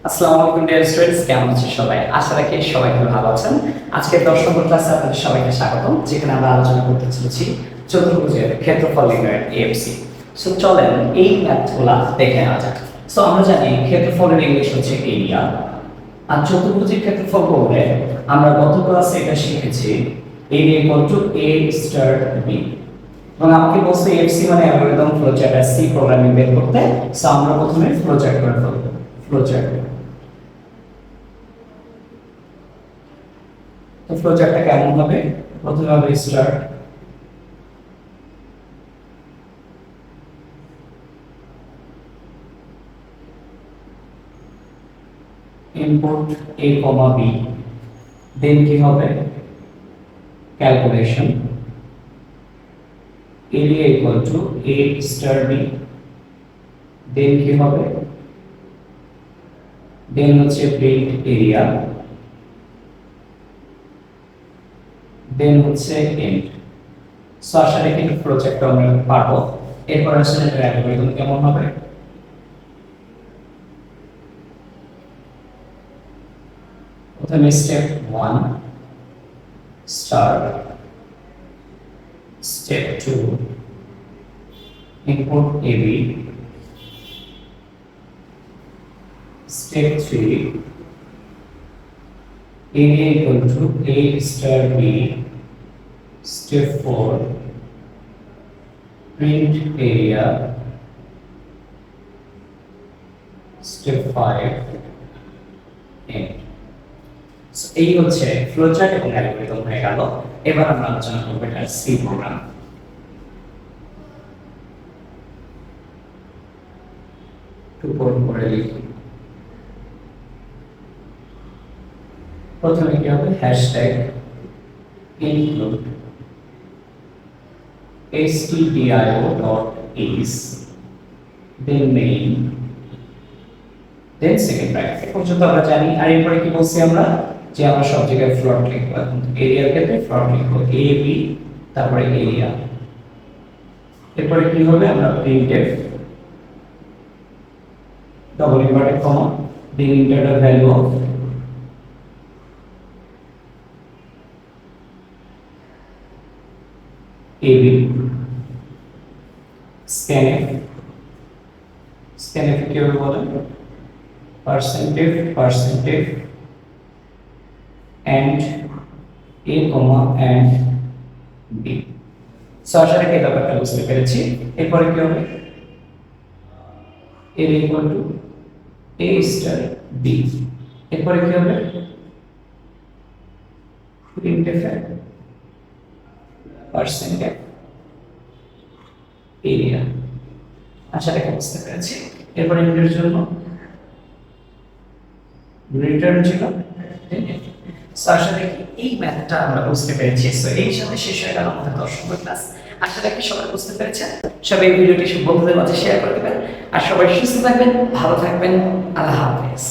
আসসালামু আলাইকুম dear students, কেমন আছেন সবাই? আশা রাখি সবাই খুব ভালো আছেন। আজকে 10 নম্বর ক্লাসে আপনাদের সবাইকে স্বাগতম, যেখানে আমরা আলোচনা করতে চলেছি চতুর্ভুজের ক্ষেত্রফল নির্ণয়ের এএফসি। সো চলেন এই ম্যাথগুলা দেখে নেওয়া যাক। সো আমরা জানি ক্ষেত্রফলের ইংলিশ হচ্ছে এরিয়া, আর চতুর্ভুজের ক্ষেত্রফল বলতে আমরা গত ক্লাসে এটা শিখেছি area equal to a star b। এবং আমাকে বলছে এএফসি মানে অ্যালগরিদম ফ্লোচার্ট আর সি প্রোগ্রামিং বের করতে। সো আমরা প্রথমে ফ্লোচার্ট করে ফেলব। ফ্লোচার্ট তো ফ্লোচার্টটা কেমন হবে? প্রথমে হবে স্টার্ট, ইনপুট a, b, দেন কি হবে? Calculation area equal to a star b, দেন কি হবে? দেন হচ্ছে প্রিন্ট এরিয়া, দেন হচ্ছে এন্ড। সো আসলে কিন্তু প্রজেক্টটা আমরা পারবো। এরপর আসলে এর অ্যালগরিদম কেমন হবে? প্রথমে step 1 star, step 2 input ab, step 3 area equal to a star b, step 4 print area, step 5 end। So এই হচ্ছে ফ্লোচার্ট এবং অ্যালগরিদম হয়ে গেল। এবার আমরা আলোচনা করব এটা সি প্রোগ্রাম। একটু পড়ুন করে লিখি। প্রথমে কি হবে? Hashtag include stdio.is, then main, then second bracket। এই পর্যন্ত আমরা জানি। আর এরপরে কি বলছি আমরা? যে আমরা সব জায়গায় ফ্লোট লিখবো। এখন এরিয়ার ক্ষেত্রে ফ্লোট লিখবো a b, তারপরে এরিয়া। এরপরে কি হবে? আমরা printf double inverted comma, then enter the value of ab, scanf, scanf কি হবে বলেন? percentage and a comma and b। So আসলে কি ব্যাপারটা বুঝতে পেরেছি। এরপরে কি হবে? a equal to a star b। এরপরে কি হবে? printf percentage area। আশা রাখি বুঝতে পেরেছি। এরপরে ইন্টার জন্য রিটার্ন ছিল। সো আশা রাখি এই ম্যাথটা আমরা বুঝতে পেরেছি। সো এই সাথে শেষ হয়ে গেল আমাদের 10 নম্বর ক্লাস। আশা রাখি সবাই বুঝতে পেরেছেন। সবাই এই ভিডিওটি সব বন্ধুদের মাঝে শেয়ার করে দেবেন। আর সবাই সুস্থ থাকবেন, ভালো থাকবেন। আল্লাহ হাফেজ।